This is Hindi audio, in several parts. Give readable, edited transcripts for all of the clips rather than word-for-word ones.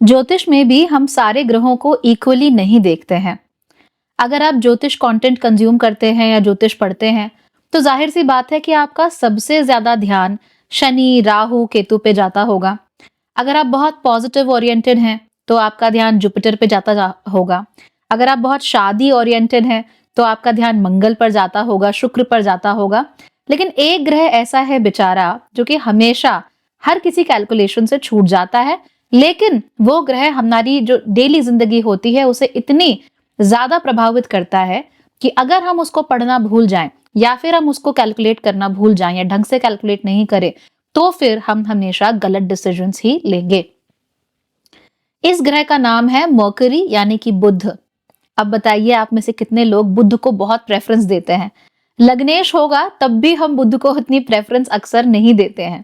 ज्योतिष में भी हम सारे ग्रहों को इक्वली नहीं देखते हैं। अगर आप ज्योतिष कंटेंट कंज्यूम करते हैं या ज्योतिष पढ़ते हैं, तो जाहिर सी बात है कि आपका सबसे ज्यादा ध्यान शनि, राहु, केतु पे जाता होगा। अगर आप बहुत पॉजिटिव ओरिएंटेड हैं, तो आपका ध्यान जुपिटर पे होगा। अगर आप बहुत शादी ओरिएंटेड हैं, तो आपका ध्यान मंगल पर जाता होगा, शुक्र पर जाता होगा। लेकिन एक ग्रह ऐसा है बेचारा जो कि हमेशा हर किसी कैलकुलेशन से छूट जाता है, लेकिन वो ग्रह हमारी जो डेली जिंदगी होती है उसे इतनी ज्यादा प्रभावित करता है कि अगर हम उसको पढ़ना भूल जाएं या फिर हम उसको कैलकुलेट करना भूल जाएं या ढंग से कैलकुलेट नहीं करें, तो फिर हम हमेशा गलत डिसीजंस ही लेंगे। इस ग्रह का नाम है मर्करी यानी कि बुध। अब बताइए आप में से कितने लोग बुध को बहुत प्रेफरेंस देते हैं। लग्नेश होगा तब भी हम बुध को इतनी प्रेफरेंस अक्सर नहीं देते हैं।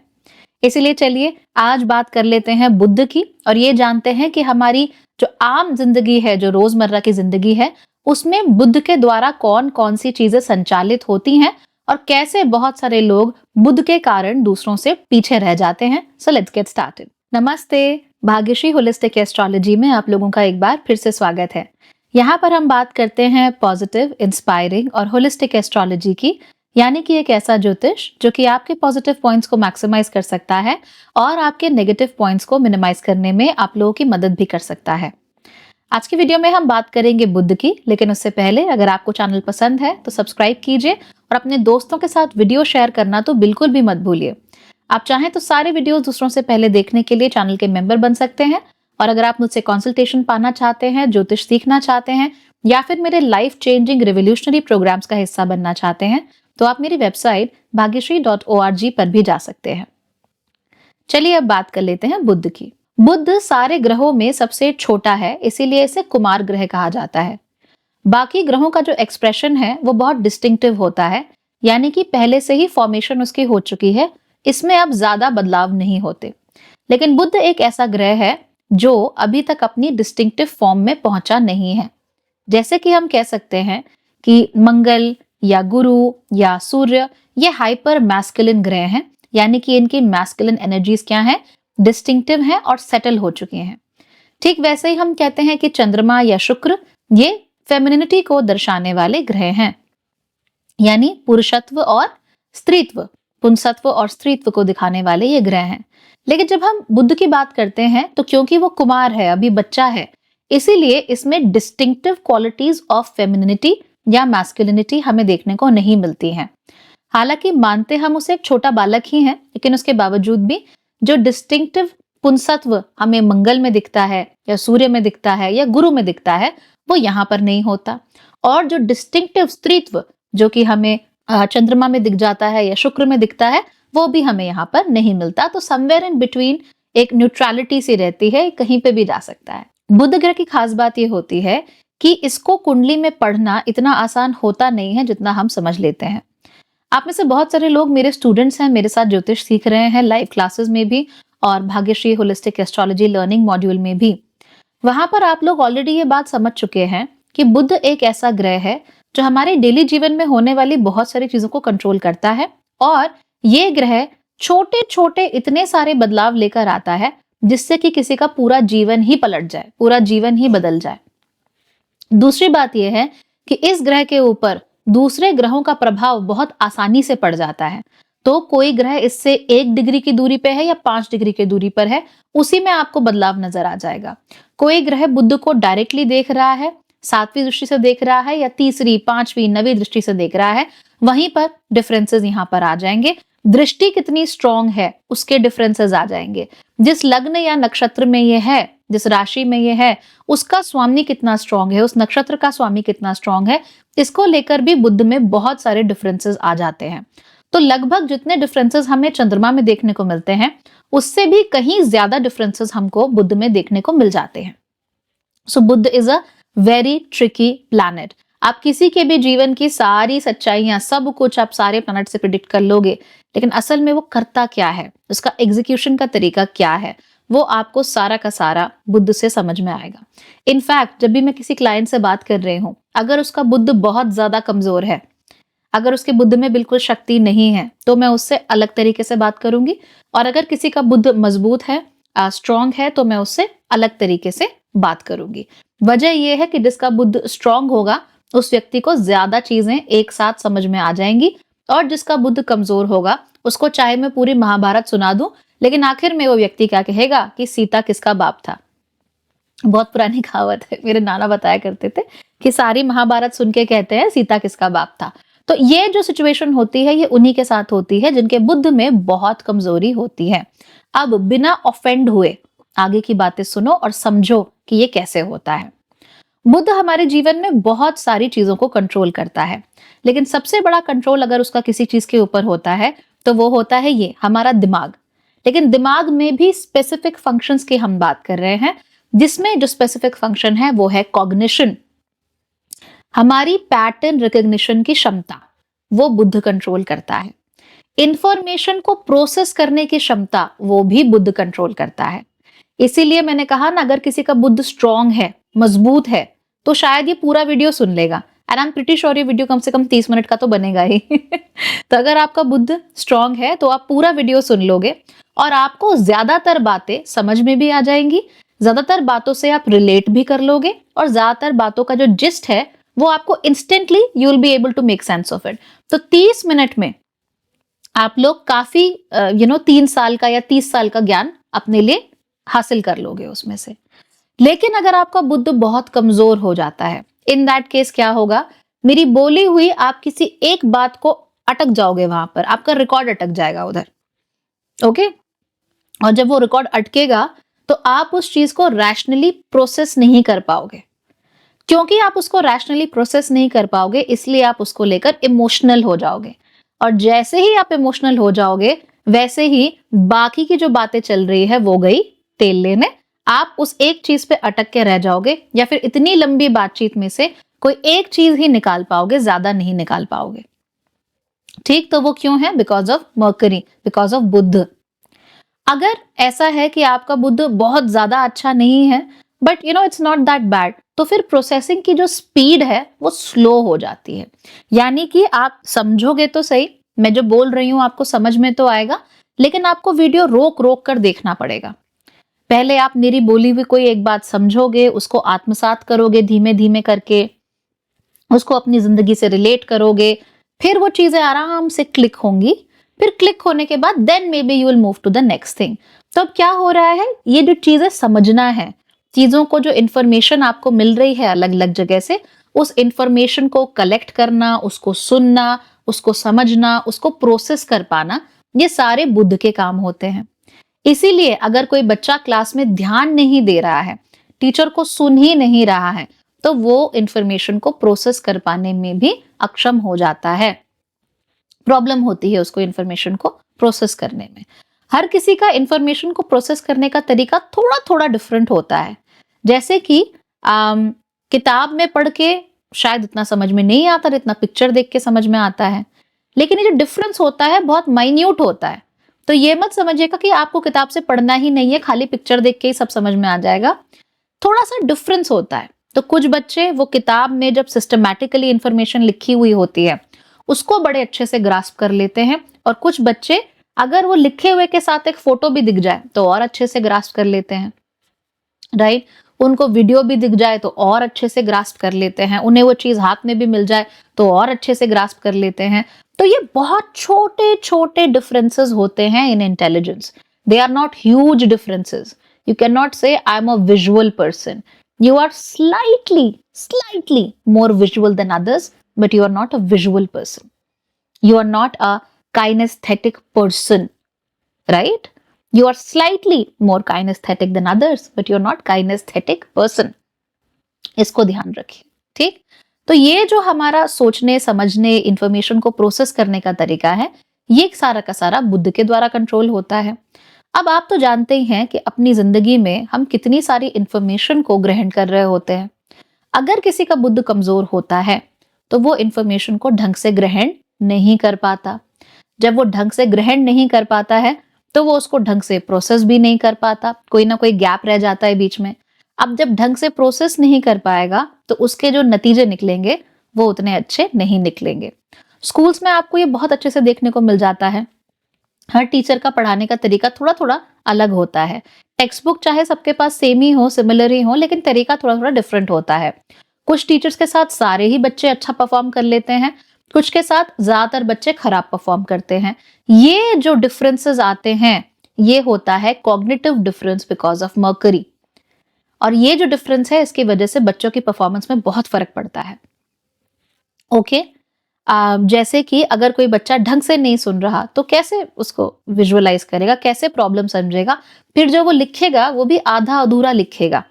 इसीलिए चलिए आज बात कर लेते हैं बुध की और ये जानते हैं कि हमारी जो आम जिंदगी है, जो रोजमर्रा की जिंदगी है, उसमें बुध के द्वारा कौन कौन सी चीजें संचालित होती हैं और कैसे बहुत सारे लोग बुध के कारण दूसरों से पीछे रह जाते हैं। So let's get started. नमस्ते, भाग्यश्री होलिस्टिक एस्ट्रोलॉजी में आप लोगों का एक बार फिर से स्वागत है। यहाँ पर हम बात करते हैं पॉजिटिव, इंस्पायरिंग और होलिस्टिक एस्ट्रोलॉजी की, यानी कि एक ऐसा ज्योतिष जो कि आपके पॉजिटिव पॉइंट्स को मैक्सिमाइज कर सकता है और आपके नेगेटिव पॉइंट्स को मिनिमाइज करने में आप लोगों की मदद भी कर सकता है। आज की वीडियो में हम बात करेंगे बुध की, लेकिन उससे पहले अगर आपको चैनल पसंद है तो सब्सक्राइब कीजिए और अपने दोस्तों के साथ वीडियो शेयर करना तो बिल्कुल भी मत भूलिए। आप चाहें तो सारे वीडियो दूसरों से पहले देखने के लिए चैनल के मेंबर बन सकते हैं, और अगर आप मुझसे कंसल्टेशन पाना चाहते हैं, ज्योतिष सीखना चाहते हैं या फिर मेरे लाइफ चेंजिंग रिवोल्यूशनरी प्रोग्राम्स का हिस्सा बनना चाहते हैं, तो आप मेरी वेबसाइट भाग्यश्री.org पर भी जा सकते हैं। चलिए अब बात कर लेते हैं बुध की। बुध सारे ग्रहों में सबसे छोटा है, इसीलिए इसे कुमार ग्रह कहा जाता है। बाकी ग्रहों का जो एक्सप्रेशन है वो बहुत डिस्टिंक्टिव होता है, यानी कि पहले से ही फॉर्मेशन उसकी हो चुकी है, इसमें अब ज्यादा बदलाव नहीं होते। लेकिन बुध एक ऐसा ग्रह है जो अभी तक अपनी डिस्टिंक्टिव फॉर्म में पहुंचा नहीं है। जैसे कि हम कह सकते हैं कि मंगल या गुरु या सूर्य ये हाइपर मैस्कुलिन ग्रह हैं, यानी कि इनकी मैस्कुलिन एनर्जीज क्या हैं, डिस्टिंक्टिव हैं और सेटल हो चुकी हैं। ठीक वैसे ही हम कहते हैं कि चंद्रमा या शुक्र ये फेमिनिटी को दर्शाने वाले ग्रह हैं, यानी पुरुषत्व और स्त्रीत्व, पुंसत्व और स्त्रीत्व को दिखाने वाले ये ग्रह हैं। लेकिन जब हम बुध की बात करते हैं तो क्योंकि वो कुमार है, अभी बच्चा है, इसीलिए इसमें डिस्टिंक्टिव क्वालिटीज ऑफ फेमिनिटी या मैस्कुलिनिटी हमें देखने को नहीं मिलती हैं। हालांकि मानते हम उसे एक छोटा बालक ही हैं, लेकिन उसके बावजूद भी जो डिस्टिंक्टिव पुंसत्व हमें मंगल में दिखता है या सूर्य में दिखता है या गुरु में दिखता है, वो यहाँ पर नहीं होता। और जो डिस्टिंक्टिव स्त्रीत्व जो कि हमें चंद्रमा में दिख जाता है या शुक्र में दिखता है, वो भी हमें यहाँ पर नहीं मिलता। तो समवेयर इन बिटवीन एक न्यूट्रलिटी सी रहती है, कहीं पे भी जा सकता है। बुध ग्रह की खास बात ये होती है कि इसको कुंडली में पढ़ना इतना आसान होता नहीं है जितना हम समझ लेते हैं। आप में से बहुत सारे लोग मेरे स्टूडेंट्स हैं, मेरे साथ ज्योतिष सीख रहे हैं लाइव क्लासेस में भी और Bhagyashree holistic astrology learning module में भी। वहां पर आप लोग ऑलरेडी ये बात समझ चुके हैं कि बुध एक ऐसा ग्रह है जो हमारे डेली जीवन में होने वाली बहुत सारी चीजों को कंट्रोल करता है, और ये ग्रह छोटे छोटे इतने सारे बदलाव लेकर आता है जिससे कि किसी का पूरा जीवन ही पलट जाए, पूरा जीवन ही बदल जाए। दूसरी बात यह है कि इस ग्रह के ऊपर दूसरे ग्रहों का प्रभाव बहुत आसानी से पड़ जाता है। तो कोई ग्रह इससे 1 डिग्री की दूरी पे है या 5 डिग्री की दूरी पर है, उसी में आपको बदलाव नजर आ जाएगा। कोई ग्रह बुध को डायरेक्टली देख रहा है, 7वीं दृष्टि से देख रहा है या तीसरी, 5वीं, 9वीं दृष्टि से देख रहा है, वहीं पर डिफरेंसेस यहाँ पर आ जाएंगे। दृष्टि कितनी स्ट्रांग है उसके डिफरेंसेस आ जाएंगे। जिस लग्न या नक्षत्र में ये है, जिस राशि में ये है, उसका स्वामी कितना स्ट्रांग है, उस नक्षत्र का स्वामी कितना स्ट्रांग है, इसको लेकर भी बुध में बहुत सारे डिफरेंसेस आ जाते हैं। तो लगभग जितने डिफरेंसेस हमें चंद्रमा में देखने को मिलते हैं, उससे भी कहीं ज्यादा डिफरेंसेस हमको बुध में देखने को मिल जाते हैं। So Budh is a very tricky planet. आप किसी के भी जीवन की सारी सच्चाइयां, सब कुछ आप सारे प्लैनेट से प्रिडिक्ट कर लोगे, लेकिन असल में वो करता क्या है, उसका एग्जीक्यूशन का तरीका क्या है, वो आपको सारा का सारा बुध से समझ में आएगा। इनफैक्ट जब भी मैं किसी क्लाइंट से बात कर रही हूं, अगर उसका बुध बहुत ज्यादा कमजोर है, अगर उसके बुध में बिल्कुल शक्ति नहीं है, तो मैं उससे अलग तरीके से बात करूंगी। और अगर किसी का बुध मजबूत है, स्ट्रांग है तो मैं उससे अलग तरीके से बात करूंगी। वजह यह है कि जिसका बुद्ध स्ट्रांग होगा उस व्यक्ति को ज्यादा चीजें एक साथ समझ में आ जाएंगी, और जिसका बुद्ध कमजोर होगा उसको चाहे मैं पूरी महाभारत सुना दूं, लेकिन आखिर में वो व्यक्ति क्या कहेगा कि सीता किसका बाप था। बहुत पुरानी कहावत है, मेरे नाना बताया करते थे कि सारी महाभारत सुन के कहते हैं सीता किसका बाप था। तो ये जो सिचुएशन होती है ये उन्हीं के साथ होती है जिनके बुद्ध में बहुत कमजोरी होती है। अब बिना ऑफेंड हुए आगे की बातें सुनो और समझो कि ये कैसे होता है। बुद्ध हमारे जीवन में बहुत सारी चीजों को कंट्रोल करता है, लेकिन सबसे बड़ा कंट्रोल अगर उसका किसी चीज के ऊपर होता है तो वो होता है ये हमारा दिमाग। लेकिन दिमाग में भी स्पेसिफिक फंक्शंस की हम बात कर रहे हैं, जिसमें जो स्पेसिफिक फंक्शन है वो है कॉग्निशन, हमारी पैटर्न रिकॉग्निशन की क्षमता, वो बुद्ध कंट्रोल करता है। इंफॉर्मेशन को प्रोसेस करने की क्षमता वो भी बुद्ध कंट्रोल करता है। इसीलिए मैंने कहा ना, अगर किसी का बुद्ध स्ट्रांग है, मजबूत है, तो शायद ये पूरा वीडियो सुन लेगा। And I am pretty sure ये वीडियो कम से कम 30 मिनट का तो बनेगा ही। तो अगर आपका बुद्ध स्ट्रांग है तो आप पूरा वीडियो सुन लोगे और आपको ज्यादातर बातें समझ में भी आ जाएंगी, ज्यादातर बातों से आप रिलेट भी कर लोगे, और ज्यादातर बातों का जो जिस्ट है वो आपको instantly you will be able to make sense of it. तो 30 मिनट में आप लोग काफी 3 साल का या 30 साल का ज्ञान अपने लिए हासिल कर लोगे उसमें से। लेकिन अगर आपका बुद्ध बहुत कमजोर हो जाता है, इन दैट केस क्या होगा, मेरी बोली हुई आप किसी एक बात को अटक जाओगे, वहां पर आपका रिकॉर्ड अटक जाएगा उधर। ओके, और जब वो रिकॉर्ड अटकेगा तो आप उस चीज को रैशनली प्रोसेस नहीं कर पाओगे। क्योंकि आप उसको रैशनली प्रोसेस नहीं कर पाओगे इसलिए आप उसको लेकर इमोशनल हो जाओगे, और जैसे ही आप इमोशनल हो जाओगे वैसे ही बाकी की जो बातें चल रही है वो गई तेल लेने। आप उस एक चीज पे अटक के रह जाओगे, या फिर इतनी लंबी बातचीत में से कोई एक चीज ही निकाल पाओगे, ज्यादा नहीं निकाल पाओगे। ठीक, तो वो क्यों है? Because of mercury, because of Buddha. अगर ऐसा है कि आपका बुद्ध बहुत ज्यादा अच्छा नहीं है, but it's not that bad, तो फिर प्रोसेसिंग की जो स्पीड है वो स्लो हो जाती है। यानी कि आप समझोगे तो सही, मैं जो बोल रही हूं आपको समझ में तो आएगा, लेकिन आपको वीडियो रोक रोक कर देखना पड़ेगा। पहले आप मेरी बोली हुई कोई एक बात समझोगे, उसको आत्मसात करोगे धीमे धीमे करके, उसको अपनी जिंदगी से रिलेट करोगे, फिर वो चीजें आराम से क्लिक होंगी। फिर क्लिक होने के बाद then maybe you will move to the next thing. तो अब क्या हो रहा है, ये जो चीजें समझना है, चीजों को जो इंफॉर्मेशन आपको मिल रही है अलग अलग जगह से, उस इंफॉर्मेशन को कलेक्ट करना, उसको सुनना, उसको समझना, उसको प्रोसेस कर पाना, ये सारे बुद्ध के काम होते हैं। इसीलिए अगर कोई बच्चा क्लास में ध्यान नहीं दे रहा है, टीचर को सुन ही नहीं रहा है, तो वो इंफॉर्मेशन को प्रोसेस कर पाने में भी अक्षम हो जाता है। प्रॉब्लम होती है उसको इंफॉर्मेशन को प्रोसेस करने में। हर किसी का इंफॉर्मेशन को प्रोसेस करने का तरीका थोड़ा थोड़ा डिफरेंट होता है। जैसे कि किताब में पढ़ के शायद इतना समझ में नहीं आता जितना पिक्चर देख के समझ में आता है, लेकिन ये जो डिफरेंस होता है बहुत माइन्यूट होता है। तो ये मत समझिएगा कि आपको किताब से पढ़ना ही नहीं है, खाली पिक्चर देख के ही सब समझ में आ जाएगा। थोड़ा सा डिफरेंस होता है। तो कुछ बच्चे वो किताब में जब सिस्टमैटिकली इंफॉर्मेशन लिखी हुई होती है उसको बड़े अच्छे से ग्रास्प कर लेते हैं, और कुछ बच्चे अगर वो लिखे हुए के साथ एक फोटो भी दिख जाए तो और अच्छे से ग्रास्प कर लेते हैं, राइट। उनको वीडियो भी दिख जाए तो और अच्छे से ग्रास्प कर लेते हैं, उन्हें वो चीज हाथ में भी मिल जाए तो और अच्छे से ग्रास्प कर लेते हैं। तो ये बहुत छोटे छोटे डिफरेंसेस होते हैं in intelligence. They are not huge differences. You can not say I am a visual person. You are slightly more visual than others, but you are not a visual person. You are not a kinesthetic person, right? You are slightly more kinesthetic than others, but you are not kinesthetic person. इसको ध्यान रखिए, ठीक? तो ये जो हमारा सोचने, समझने, इंफॉर्मेशन को प्रोसेस करने का तरीका है, ये सारा का सारा बुद्ध के द्वारा कंट्रोल होता है। अब आप तो जानते ही हैं कि अपनी जिंदगी में हम कितनी सारी इंफॉर्मेशन को ग्रहण कर रहे होते हैं। अगर किसी का बुद्ध कमजोर होता है तो वो इंफॉर्मेशन को ढंग से ग्रहण नहीं कर पाता। जब वो ढंग से ग्रहण नहीं कर पाता है तो वो उसको ढंग से प्रोसेस भी नहीं कर पाता, कोई ना कोई गैप रह जाता है बीच में। अब जब ढंग से प्रोसेस नहीं कर पाएगा तो उसके जो नतीजे निकलेंगे वो उतने अच्छे नहीं निकलेंगे। स्कूल्स में आपको ये बहुत अच्छे से देखने को मिल जाता है। हर टीचर का पढ़ाने का तरीका थोड़ा थोड़ा अलग होता है। टेक्स्ट बुक चाहे सबके पास सेम ही हो, सिमिलर ही हो, लेकिन तरीका थोड़ा थोड़ा डिफरेंट होता है। कुछ टीचर्स के साथ सारे ही बच्चे अच्छा परफॉर्म कर लेते हैं, कुछ के साथ ज्यादातर बच्चे खराब परफॉर्म करते हैं। ये जो डिफरेंसेस आते हैं, ये होता है cognitive difference because of mercury. और ये जो डिफरेंस है, इसकी वजह से बच्चों की परफॉर्मेंस में बहुत फर्क पड़ता है। ओके, जैसे कि अगर कोई बच्चा ढंग से नहीं सुन रहा तो कैसे उसको विजुअलाइज करेगा, कैसे प्रॉब्लम समझेगा, फिर जो वो लिखेगा वो भी आधा अधूरा लिखेगा,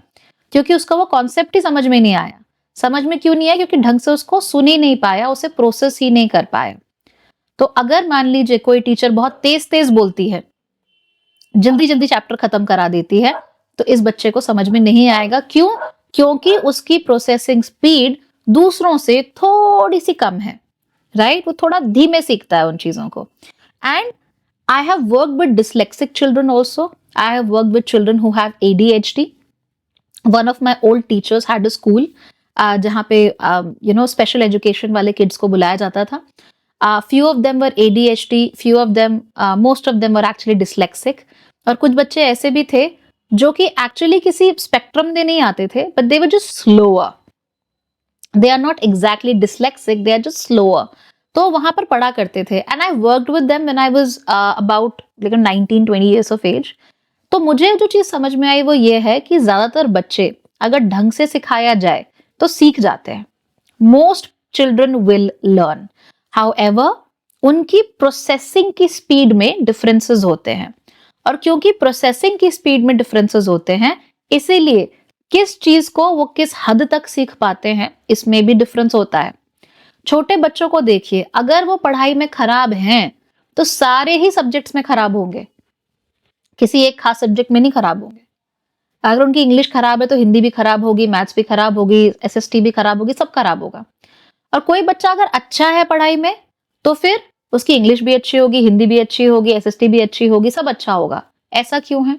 क्योंकि उसका वो कॉन्सेप्ट ही समझ में नहीं आया। समझ में क्यों नहीं आया? क्योंकि ढंग से उसको सुन ही नहीं पाया, उसे प्रोसेस ही नहीं कर पाया। तो अगर मान लीजिए कोई टीचर बहुत तेज तेज बोलती है, जल्दी जल्दी चैप्टर खत्म करा देती है, तो इस बच्चे को समझ में नहीं आएगा। क्यों? क्योंकि उसकी प्रोसेसिंग स्पीड दूसरों से थोड़ी सी कम है, राइट? वो थोड़ा धीमे सीखता है उन चीजों को। And I have worked with dyslexic children also. I have worked with children who have ADHD. One of my old teachers had a school जहाँ पे स्पेशल एजुकेशन वाले किड्स को बुलाया जाता था. Few of them were ADHD, few of them, most of them were actually dyslexic. और कुछ बच्चे ऐसे भी थे जो कि एक्चुअली किसी स्पेक्ट्रम में नहीं आते थे, but they were just slower. They are not exactly dyslexic, they are just slower. तो वहां पर पढ़ा करते थे. And I worked with them when I was about 19-20 years of age. तो मुझे जो चीज समझ में आई वो ये है कि ज्यादातर बच्चे अगर ढंग से सिखाया जाए तो सीख जाते हैं. Most children will learn. However, उनकी प्रोसेसिंग की स्पीड में डिफरेंसेस होते हैं. और क्योंकि प्रोसेसिंग की स्पीड में डिफरेंसेस होते हैं, इसीलिए किस चीज को वो किस हद तक सीख पाते हैं, इसमें भी डिफरेंस होता है. छोटे बच्चों को देखिए, अगर वो पढ़ाई में खराब हैं तो सारे ही सब्जेक्ट्स में खराब होंगे, किसी एक खास सब्जेक्ट में नहीं खराब होंगे. अगर उनकी इंग्लिश खराब है तो हिंदी भी खराब होगी, मैथ्स भी खराब होगी, SST भी खराब होगी, सब खराब होगा. और कोई बच्चा अगर अच्छा है पढ़ाई में तो फिर उसकी इंग्लिश भी अच्छी होगी, हिंदी भी अच्छी होगी, SST भी अच्छी होगी, सब अच्छा होगा. ऐसा क्यों है?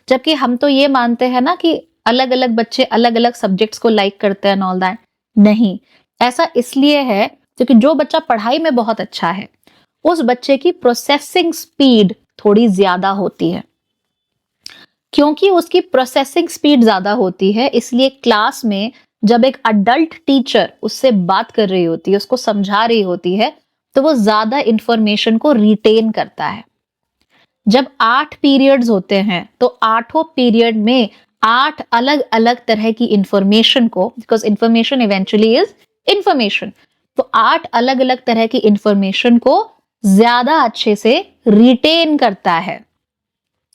जबकि हम तो ये मानते हैं ना कि अलग अलग बच्चे अलग अलग सब्जेक्ट्स को लाइक करते हैं, ऑल दैट. नहीं, ऐसा इसलिए है क्योंकि जो बच्चा पढ़ाई में बहुत अच्छा है उस बच्चे की प्रोसेसिंग स्पीड थोड़ी ज्यादा होती है. क्योंकि उसकी प्रोसेसिंग स्पीड ज्यादा होती है, इसलिए क्लास में जब एक अडल्ट टीचर उससे बात कर रही होती है, उसको समझा रही होती है, तो वो ज्यादा इंफॉर्मेशन को रिटेन करता है. जब 8 पीरियड्स होते हैं तो 8 पीरियड में 8 अलग अलग तरह की इंफॉर्मेशन को, because information eventually is information, तो 8 अलग अलग तरह की इंफॉर्मेशन को ज्यादा अच्छे से रिटेन करता है.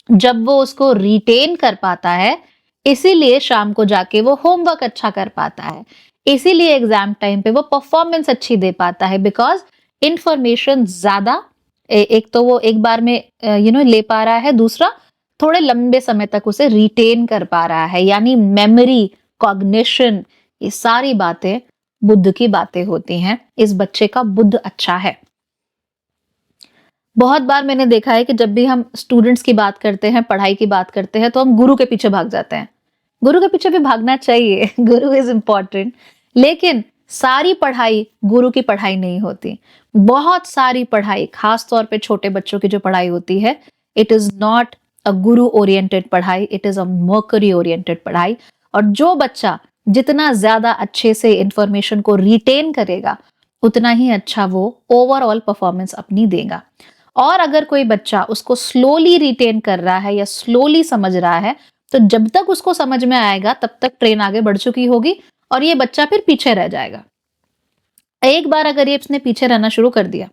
जब वो उसको रिटेन कर पाता है, इसीलिए शाम को जाके वो होमवर्क अच्छा कर पाता है, इसीलिए एग्जाम टाइम पे वो परफॉर्मेंस अच्छी दे पाता है. बिकॉज इंफॉर्मेशन ज्यादा, एक तो वो एक बार में ले पा रहा है, दूसरा थोड़े लंबे समय तक उसे रिटेन कर पा रहा है. यानी मेमोरी, कॉग्निशन, ये सारी बातें बुद्ध की बातें होती हैं. इस बच्चे का बुद्ध अच्छा है. बहुत बार मैंने देखा है कि जब भी हम स्टूडेंट्स की बात करते हैं, पढ़ाई की बात करते हैं, तो हम गुरु के पीछे भाग जाते हैं. गुरु के पीछे भी भागना चाहिए, गुरु इज इंपॉर्टेंट, लेकिन सारी पढ़ाई गुरु की पढ़ाई नहीं होती. बहुत सारी पढ़ाई, खास तौर पे छोटे बच्चों की जो पढ़ाई होती है, it is not a Guru oriented पढ़ाई, it is a mercury oriented पढ़ाई. और जो बच्चा जितना ज्यादा अच्छे से इंफॉर्मेशन को रिटेन करेगा, उतना ही अच्छा वो ओवरऑल परफॉर्मेंस अपनी देगा. और अगर कोई बच्चा उसको स्लोली रिटेन कर रहा है या स्लोली समझ रहा है, तो जब तक उसको समझ में आएगा तब तक ट्रेन आगे बढ़ चुकी होगी और ये बच्चा फिर पीछे रह जाएगा. एक बार अगर ये इसने पीछे रहना शुरू कर दिया,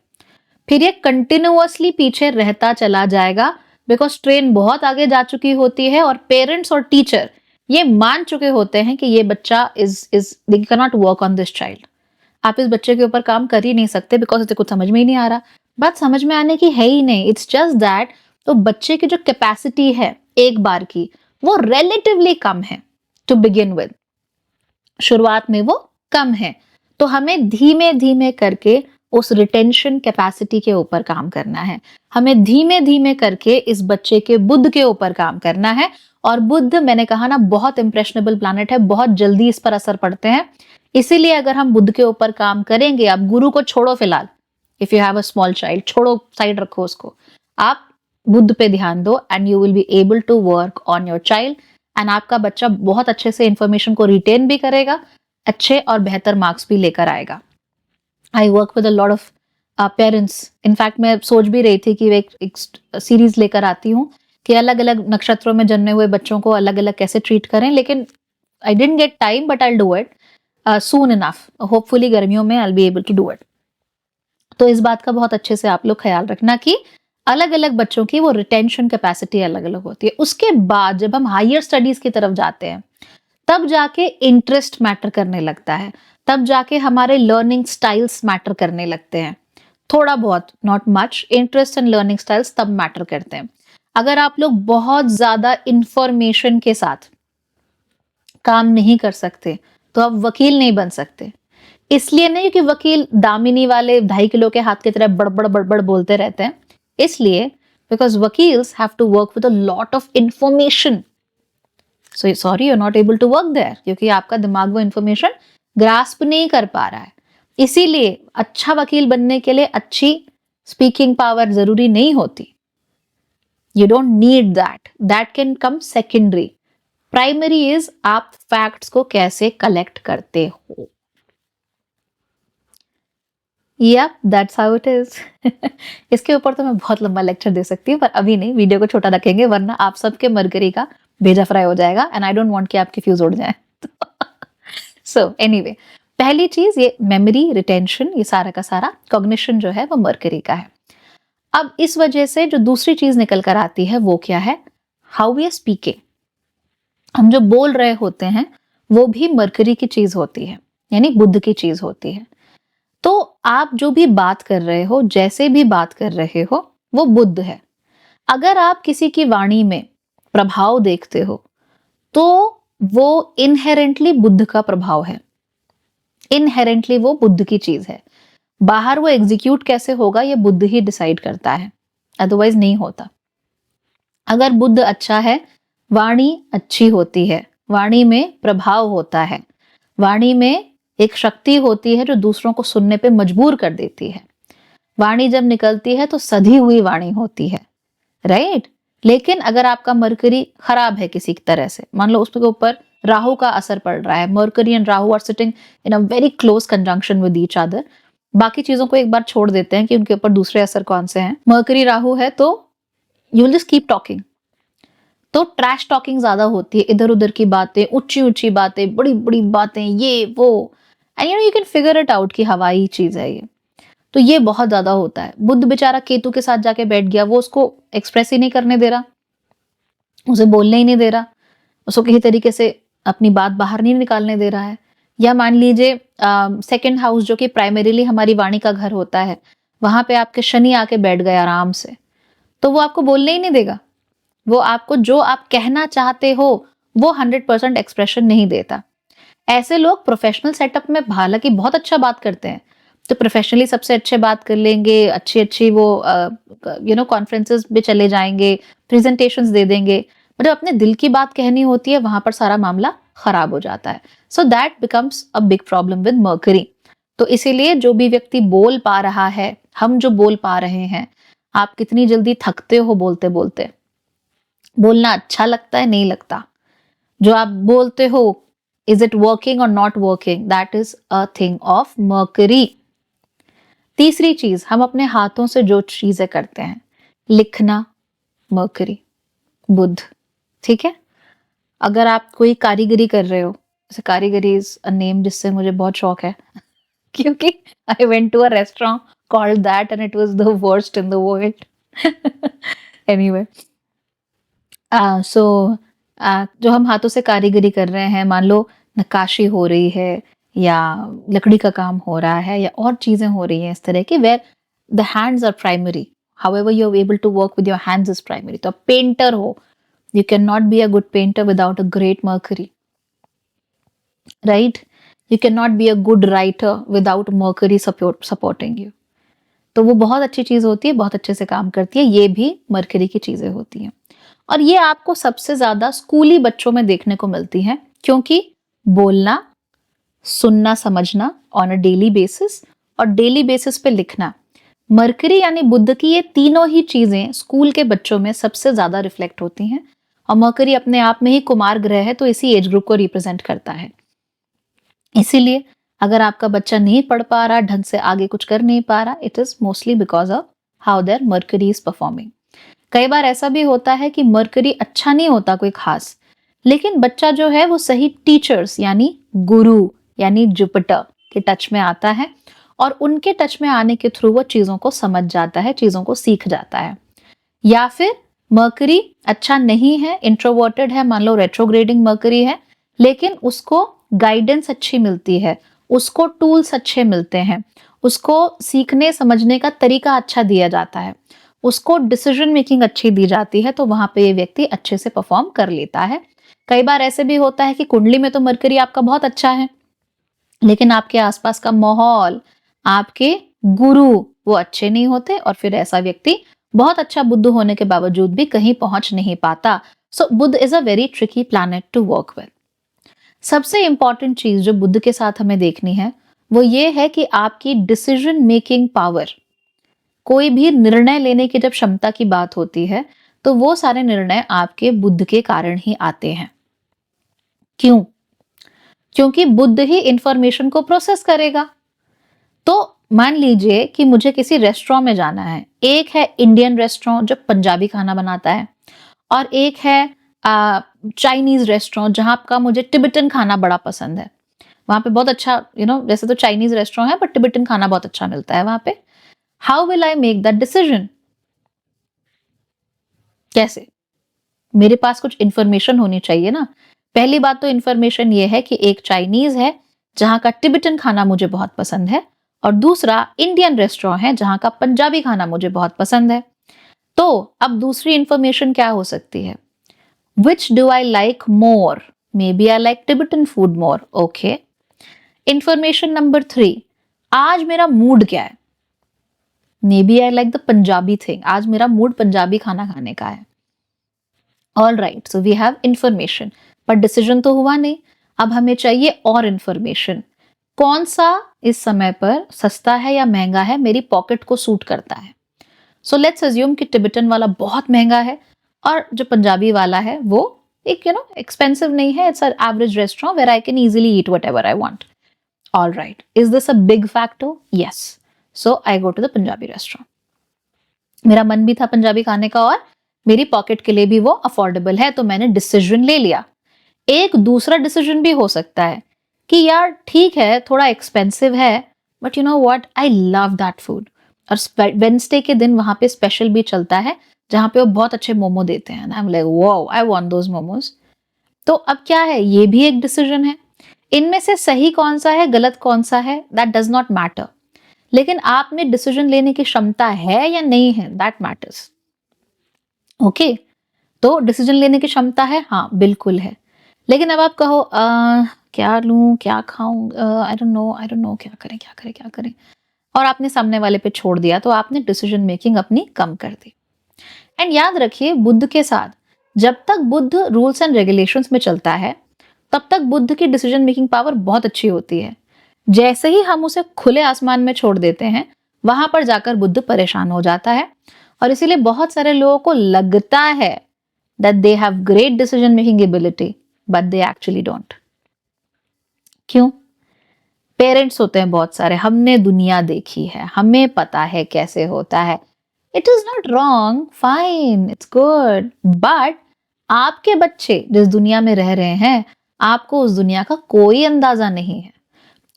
फिर ये कंटिन्यूअसली पीछे रहता चला जाएगा, बिकॉज ट्रेन बहुत आगे जा चुकी होती है और पेरेंट्स और टीचर ये मान चुके होते हैं कि ये बच्चा is they can not work on this child. आप इस बच्चे के ऊपर काम कर ही नहीं सकते, बिकॉज इसे कुछ समझ में ही नहीं आ रहा. बात समझ में आने की है ही नहीं, इट्स जस्ट दैट तो बच्चे की जो कैपेसिटी है एक बार की, वो रिलेटिवली कम है टू बिगिन विद. शुरुआत में वो कम है, तो हमें धीमे धीमे करके उस रिटेंशन कैपेसिटी के ऊपर काम करना है. हमें धीमे धीमे करके इस बच्चे के बुद्ध के ऊपर काम करना है. और बुद्ध, मैंने कहा ना, बहुत इंप्रेशनेबल प्लैनेट है, बहुत जल्दी इस पर असर पड़ते हैं. इसीलिए अगर हम बुद्ध के ऊपर काम करेंगे, आप गुरु को छोड़ो फिलहाल, if you have a small child, छोड़ो, साइड रखो उसको, आप बुद्ध पे ध्यान दो and you will be able to work on your child, and आपका बच्चा बहुत अच्छे से इंफॉर्मेशन को रिटेन भी करेगा, अच्छे और बेहतर मार्क्स भी लेकर आएगा। I work with a lot of parents. In fact मैं सोच भी रही थी कि एक सीरीज लेकर आती हूँ कि अलग अलग नक्षत्रों में जन्मे हुए बच्चों को अलग अलग कैसे ट्रीट करें, लेकिन I didn't get time, but I do it soon enough. Hopefully गर्मियों में I be able to do it. तो इस बात का बहुत अच्छे से आप लोग ख्याल रखना कि अलग अलग बच्चों की वो रिटेंशन कैपेसिटी अलग अलग होती है। उसके बाद जब हम हायर स्टडीज की तरफ जाते हैं, तब जाके इंटरेस्ट मैटर करने लगता है, तब जाके हमारे लर्निंग स्टाइल्स मैटर करने लगते हैं। थोड़ा बहुत, not much, interest and learning styles तब मैटर करते हैं। अगर आप लोग बहुत ज्यादा इंफॉर्मेशन के साथ काम नहीं कर सकते तो आप वकील नहीं बन सकते। इसलिए नहीं कि वकील दामिनी वाले 2.5 किलो के हाथ की तरह बड़बड़ बड़बड़ बोलते रहते हैं, इसलिए बिकॉज वकील्स have to work with a lot of information. So sorry, you are not able to work there, क्योंकि आपका दिमाग वो इंफॉर्मेशन ग्रास्प नहीं कर पा रहा है। इसीलिए अच्छा वकील बनने के लिए अच्छी स्पीकिंग पावर जरूरी नहीं होती। You don't need that, that can come secondary. Primary is आप फैक्ट्स को कैसे कलेक्ट करते हो। Yep, that's how it is. इसके ऊपर तो मैं बहुत लंबा लेक्चर दे सकती हूँ, पर अभी नहीं, वीडियो को छोटा रखेंगे, वरना आप सबके मरकरी का भेजा फ्राई हो जाएगा एंड आई डोंट वांट कि आपके फ्यूज उड़ जाए। सो एनीवे, पहली चीज ये मेमोरी, रिटेंशन, ये सारा का सारा कॉग्निशन जो है वो मरकरी का है। अब इस वजह से जो दूसरी चीज निकल कर आती है वो क्या है, हाउ वी आर स्पीकिंग। हम जो बोल रहे होते हैं वो भी मरकरी की चीज होती है, यानी बुध की चीज होती है। तो आप जो भी बात कर रहे हो, जैसे भी बात कर रहे हो, वो बुध है। अगर आप किसी की वाणी में प्रभाव देखते हो तो वो इनहेरेंटली बुद्ध का प्रभाव है, इनहेरेंटली वो बुद्ध की चीज है। बाहर वो एग्जीक्यूट कैसे होगा ये बुद्ध ही डिसाइड करता है, अदरवाइज नहीं होता। अगर बुद्ध अच्छा है, वाणी अच्छी होती है, वाणी में प्रभाव होता है, वाणी में एक शक्ति होती है जो दूसरों को सुनने पे मजबूर कर देती है। वाणी जब निकलती है तो सधी हुई वाणी होती है, राइट। लेकिन अगर आपका मरकरी खराब है किसी तरह से, मान लो उसके ऊपर राहु का असर पड़ रहा है, Mercury and Rahu are sitting in a very close conjunction with each other, बाकी चीजों को एक बार छोड़ देते हैं कि उनके ऊपर दूसरे असर कौन से हैं। मरकरी राहु है तो you will just keep talking, तो ट्रैश टॉकिंग ज्यादा होती है, इधर उधर की बातें, ऊंची ऊंची बातें, बड़ी बड़ी बातें, ये वो, and you can figure it out कि हवाई चीज है ये। तो ये बहुत ज्यादा होता है। बुद्ध बेचारा केतु के साथ जाके बैठ गया, वो उसको एक्सप्रेस ही नहीं करने दे रहा, उसे बोलने ही नहीं दे रहा, उसको किसी तरीके से अपनी बात बाहर नहीं निकालने दे रहा है। या मान लीजिए सेकंड हाउस जो कि प्राइमरीली हमारी वाणी का घर होता है, वहां पे आपके शनि आके बैठ गए आराम से, तो वो आपको बोलने ही नहीं देगा। वो आपको जो आप कहना चाहते हो वो 100% एक्सप्रेशन नहीं देता। ऐसे लोग प्रोफेशनल सेटअप में हालांकि बहुत अच्छा बात करते हैं, तो प्रोफेशनली सबसे अच्छे बात कर लेंगे, अच्छी अच्छी वो कॉन्फ्रेंसेस में चले जाएंगे, प्रेजेंटेशंस दे देंगे, पर जब अपने दिल की बात कहनी होती है वहां पर सारा मामला खराब हो जाता है। So that becomes a big problem with mercury. तो इसीलिए जो भी व्यक्ति बोल पा रहा है, हम जो बोल पा रहे हैं, आप कितनी जल्दी थकते हो बोलते बोलते, बोलना अच्छा लगता है नहीं लगता, जो आप बोलते हो इज इट वर्किंग और not working, that is a thing of mercury. तीसरी चीज, हम अपने हाथों से जो चीजें करते हैं, लिखना मर्करी, बुध, ठीक है। अगर आप कोई कारीगरी कर रहे हो, जैसे कारीगरी इज अ नेम जिससे मुझे बहुत शौक है क्योंकि I went to a restaurant called that and it was the worst in the world. Anyway, so जो हम हाथों से कारीगरी कर रहे हैं, मान लो नक्काशी हो रही है या लकड़ी का काम हो रहा है या और चीजें हो रही हैं इस तरह की, where the hands are primary, however you are able to work with your hands is primary. तो आप पेंटर हो, you can not be a good painter without a great Mercury, right. You can not be a good writer without Mercury supporting you. तो वो बहुत अच्छी चीज होती है, बहुत अच्छे से काम करती है, ये भी मर्करी की चीजें होती हैं। और ये आपको सबसे ज्यादा स्कूली बच्चों में देखने को मिलती है, क्योंकि बोलना, सुनना, समझना ऑन अ डेली बेसिस और डेली बेसिस पे लिखना, मरकरी यानी बुध की ये तीनों ही चीजें स्कूल के बच्चों में सबसे ज्यादा रिफ्लेक्ट होती हैं। और मरकरी अपने आप में ही कुमार ग्रह है, तो इसी एज ग्रुप को रिप्रेजेंट करता है। इसीलिए अगर आपका बच्चा नहीं पढ़ पा रहा, ढंग से आगे कुछ कर नहीं पा रहा, it is mostly because of how their Mercury is performing. कई बार ऐसा भी होता है कि मरकरी अच्छा नहीं होता कोई खास, लेकिन बच्चा जो है वो सही टीचर्स यानी गुरु यानी जुपिटर के टच में आता है, और उनके टच में आने के थ्रू वो चीजों को समझ जाता है, चीजों को सीख जाता है। या फिर मरकरी अच्छा नहीं है, इंट्रोवर्टेड है, मान लो रेट्रोग्रेडिंग मरकरी है, लेकिन उसको गाइडेंस अच्छी मिलती है, उसको टूल्स अच्छे मिलते हैं, उसको सीखने समझने का तरीका अच्छा दिया जाता है, उसको डिसीजन मेकिंग अच्छी दी जाती है, तो वहां पे ये व्यक्ति अच्छे से परफॉर्म कर लेता है। कई बार ऐसे भी होता है कि कुंडली में तो मरकरी आपका बहुत अच्छा है, लेकिन आपके आसपास का माहौल, आपके गुरु वो अच्छे नहीं होते, और फिर ऐसा व्यक्ति बहुत अच्छा बुध होने के बावजूद भी कहीं पहुंच नहीं पाता। So Budh is a very tricky planet to work with. सबसे इंपॉर्टेंट चीज जो बुध के साथ हमें देखनी है वो ये है कि आपकी डिसीजन मेकिंग पावर, कोई भी निर्णय लेने की जब क्षमता की बात होती है तो वो सारे निर्णय आपके बुध के कारण ही आते हैं। क्यों? क्योंकि बुध ही इंफॉर्मेशन को प्रोसेस करेगा। तो मान लीजिए कि मुझे किसी रेस्टोरेंट में जाना है, एक है इंडियन रेस्टोरेंट जो पंजाबी खाना बनाता है, और एक है चाइनीज रेस्टोरेंट जहां का मुझे टिबेटन खाना बड़ा पसंद है। वहां पे बहुत अच्छा वैसे तो चाइनीज रेस्टोरेंट है बट टिबेटन खाना बहुत अच्छा मिलता है वहां पे। How will I make that decision? कैसे? मेरे पास कुछ इंफॉर्मेशन होनी चाहिए ना। पहली बात तो इंफॉर्मेशन ये है कि एक चाइनीज है जहां का टिबेटन खाना मुझे बहुत पसंद है, और दूसरा इंडियन रेस्टोरेंट है जहां का पंजाबी खाना मुझे बहुत पसंद है। तो अब दूसरी इंफॉर्मेशन क्या हो सकती है? Which do I like more? Maybe I like Tibetan food more. Okay. Information number 3, आज मेरा मूड क्या है? Maybe I like the Punjabi thing, आज मेरा मूड पंजाबी खाना खाने का है। All right, so we have information, पर डिसीजन तो हुआ नहीं। अब हमें चाहिए और इंफॉर्मेशन। कौन सा इस समय पर सस्ता है या महंगा है, मेरी पॉकेट को सूट करता है। सो लेट्स अज्यूम कि टिबेटन वाला बहुत महंगा है और जो पंजाबी वाला है वो एक एक्सपेंसिव नहीं है, it's an average restaurant where I can easily eat whatever I want. All right, is this a big factor? Yes. So I go to the Punjabi restaurant. मेरा मन भी था पंजाबी खाने का और मेरी पॉकेट के लिए भी वो अफोर्डेबल है, तो मैंने डिसीजन ले लिया। एक दूसरा डिसीजन भी हो सकता है कि यार ठीक है थोड़ा एक्सपेंसिव है, but you know what, I love that food. और वेडनेसडे के दिन वहां पे स्पेशल भी चलता है जहां पे वो बहुत अच्छे मोमो देते हैं, I am like wow, I want those momos. तो अब क्या है, ये भी एक डिसीजन है। इनमें से सही कौन सा है, गलत कौन सा है, दैट डज नॉट मैटर, लेकिन आप में डिसीजन लेने की क्षमता है या नहीं है, दैट मैटर्स। ओके, तो डिसीजन लेने की क्षमता है, हाँ बिल्कुल है। लेकिन अब आप कहो क्या लूं, क्या खाऊं, आई डोंट नो, क्या करें क्या करें क्या करें, और आपने सामने वाले पे छोड़ दिया, तो आपने डिसीजन मेकिंग अपनी कम कर दी। एंड याद रखिए, बुद्ध के साथ जब तक बुद्ध रूल्स एंड रेगुलेशंस में चलता है तब तक बुद्ध की डिसीजन मेकिंग पावर बहुत अच्छी होती है। जैसे ही हम उसे खुले आसमान में छोड़ देते हैं, वहां पर जाकर बुद्ध परेशान हो जाता है। और इसीलिए बहुत सारे लोगों को लगता है that they have great decision making ability, but they actually don't. क्यों? पेरेंट्स होते हैं बहुत सारे, हमने दुनिया देखी है, हमें पता है कैसे होता है। It is not wrong, fine, it's good, but आपके बच्चे जिस दुनिया में रह रहे हैं, आपको उस दुनिया का कोई अंदाजा नहीं है।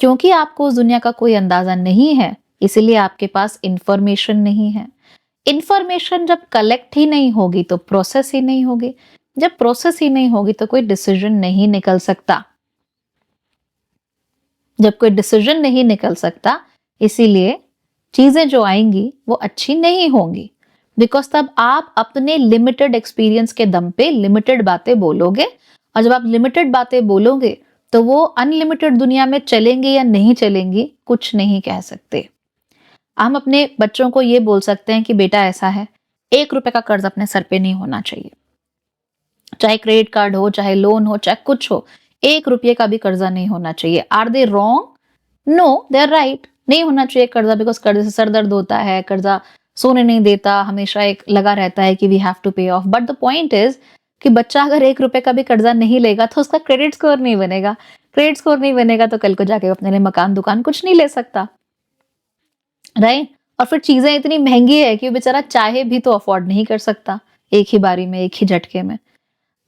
क्योंकि आपको उस दुनिया का कोई अंदाजा नहीं है, इसीलिए आपके पास इंफॉर्मेशन नहीं है। इंफॉर्मेशन जब कलेक्ट ही नहीं होगी तो प्रोसेस ही नहीं होगी, जब प्रोसेस ही नहीं होगी तो कोई डिसीजन नहीं निकल सकता। जब कोई डिसीजन नहीं निकल सकता, इसीलिए चीजें जो आएंगी वो अच्छी नहीं होंगी, बिकॉज तब आप अपने लिमिटेड एक्सपीरियंस के दम पे लिमिटेड बातें बोलोगे, और जब आप लिमिटेड बातें बोलोगे तो वो अनलिमिटेड दुनिया में चलेंगी या नहीं चलेंगी कुछ नहीं कह सकते। हम अपने बच्चों को ये बोल सकते हैं कि बेटा ऐसा है, 1 रुपए का कर्ज अपने सर पे नहीं होना चाहिए, चाहे क्रेडिट कार्ड हो, चाहे लोन हो, चाहे कुछ हो, 1 रुपये का भी कर्जा नहीं होना चाहिए। Are they wrong? No, they are right. नहीं होना चाहिए कर्जा, बिकॉज कर्जे से सर दर्द होता है, कर्जा सोने नहीं देता, हमेशा एक लगा रहता है कि वी हैव टू पे of. But the point is कि बच्चा अगर 1 रुपए का भी कर्जा नहीं लेगा तो उसका क्रेडिट स्कोर नहीं बनेगा। क्रेडिट स्कोर नहीं बनेगा तो कल को जाके अपने लिए मकान दुकान कुछ नहीं ले सकता, राइट? और फिर चीजें इतनी महंगी है कि वो बेचारा चाहे भी तो अफोर्ड नहीं कर सकता एक ही बारी में, एक ही झटके में।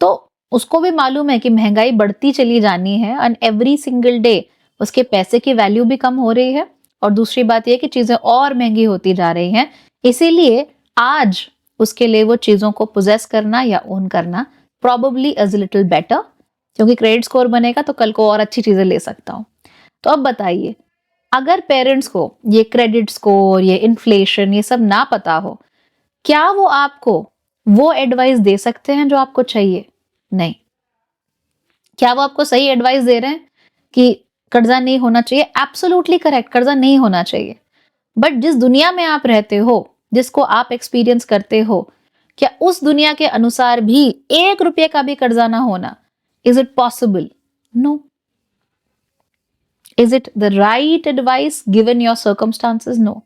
तो उसको भी मालूम है कि महंगाई बढ़ती चली जानी है एंड एवरी सिंगल डे उसके पैसे की वैल्यू भी कम हो रही है, और दूसरी बात यह कि चीजें और महंगी होती जा रही हैं। इसीलिए आज उसके लिए वो चीजों को पोजेस करना या ओन करना प्रॉबेबली इज लिटिल बेटर, क्योंकि क्रेडिट स्कोर बनेगा तो कल को और अच्छी चीजें ले सकता हूं। तो अब बताइए, अगर पेरेंट्स को ये क्रेडिट स्कोर, ये इन्फ्लेशन, ये सब ना पता हो, क्या वो आपको वो एडवाइस दे सकते हैं जो आपको चाहिए? नहीं। क्या वो आपको सही एडवाइस दे रहे हैं कि कर्जा नहीं होना चाहिए? एब्सोल्युटली करेक्ट, कर्जा नहीं होना चाहिए। बट जिस दुनिया में आप रहते हो, जिसको आप एक्सपीरियंस करते हो, क्या उस दुनिया के अनुसार भी 1 रुपये का भी कर्जा ना होना, is it possible? No. Is it the right advice given your circumstances? No.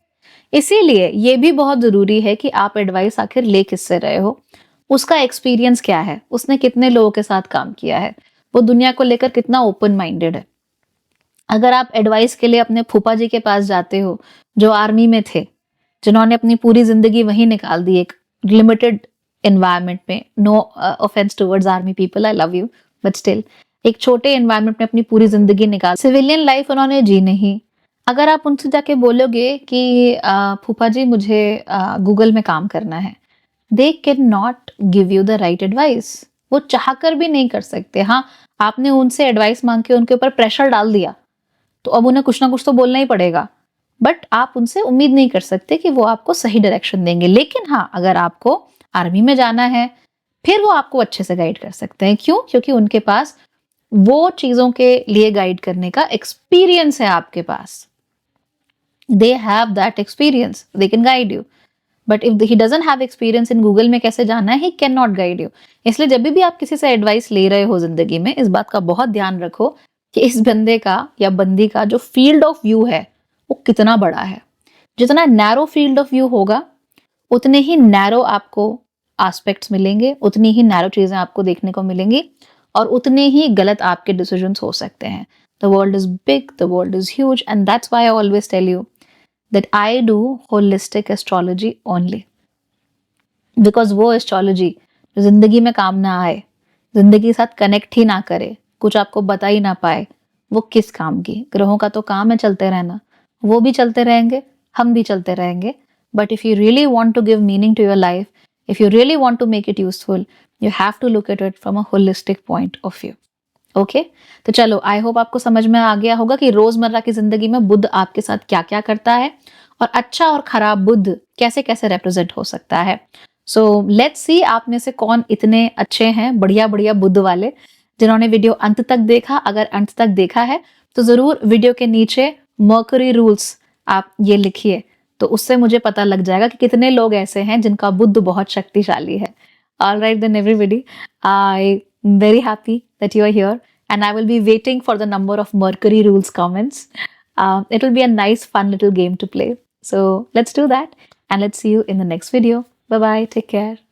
इसीलिए ये भी बहुत जरूरी है कि आप एडवाइस आखिर ले किससे रहे हो, उसका एक्सपीरियंस क्या है, उसने कितने लोगों के साथ काम किया है, वो दुनिया को लेकर कितना ओपन माइंडेड है। अगर आप एडवाइस के लिए अपने फूफा जी के पास जाते हो जो आर्मी में थे, जिन्होंने अपनी पूरी जिंदगी वहीं निकाल दी एक लिमिटेड एनवायरनमेंट में, no offence towards army people, I love you, but still एक छोटे एनवायरनमेंट में अपनी पूरी जिंदगी निकाल, सिविलियन लाइफ उन्होंने जी नहीं। अगर आप उनसे जाके बोलोगे कि फूफा जी मुझे गूगल में काम करना है, they can not give you the right advice. वो चाहकर भी नहीं कर सकते। हाँ, आपने उनसे एडवाइस मांग के उनके ऊपर प्रेशर डाल दिया तो अब उन्हें कुछ ना कुछ तो बोलना ही पड़ेगा, बट आप उनसे उम्मीद नहीं कर सकते कि वो आपको सही डायरेक्शन देंगे। लेकिन हाँ, अगर आपको आर्मी में जाना है, फिर वो आपको अच्छे से गाइड कर सकते हैं। क्यों? क्योंकि उनके पास वो चीजों के लिए गाइड करने का एक्सपीरियंस है आपके पास। They have that experience, they can guide you. But if he doesn't have experience in Google में कैसे जाना है, he can not guide you. इसलिए जब भी आप किसी से एडवाइस ले रहे हो जिंदगी में, इस बात का बहुत ध्यान रखो कि इस बंदे का या बंदी का जो फील्ड ऑफ व्यू है वो कितना बड़ा है। जितना नैरो फील्ड ऑफ व्यू होगा, उतने ही नैरो आपको एस्पेक्ट्स मिलेंगे, उतनी ही नैरो चीजें आपको देखने को मिलेंगी, और उतने ही गलत आपके डिसीजंस हो सकते हैं। The world is big, the world is huge, and that's why I always tell you that I do holistic astrology only. Because वो एस्ट्रोलॉजी जो जिंदगी में काम ना आए, जिंदगी के साथ कनेक्ट ही ना करे, कुछ आपको बता ही ना पाए, वो किस काम की? ग्रहों का तो काम है चलते रहना, वो भी चलते रहेंगे, हम भी चलते रहेंगे। But if you really want to give meaning to your life, if you really want to make it useful, you have to look at it from a holistic point of view. Okay, तो चलो, आई होप आपको समझ में आ गया होगा कि रोजमर्रा की जिंदगी में बुध आपके साथ क्या क्या करता है, और अच्छा और खराब बुध कैसे कैसे रिप्रेजेंट हो सकता है। सो लेट्स सी आप में से कौन इतने अच्छे हैं, बढ़िया बढ़िया बुध वाले, जिन्होंने वीडियो अंत तक देखा। अगर अंत तक देखा है तो जरूर वीडियो के नीचे मर्करी रूल्स आप ये लिखिए, तो उससे मुझे पता लग जाएगा कि कितने लोग ऐसे हैं जिनका बुध बहुत शक्तिशाली है। All right then everybody, I'm very happy that you are here, and I will be waiting for the number of Mercury rules comments. It will be a nice fun little game to play. So let's do that, and let's see you in the next video. Bye bye, take care.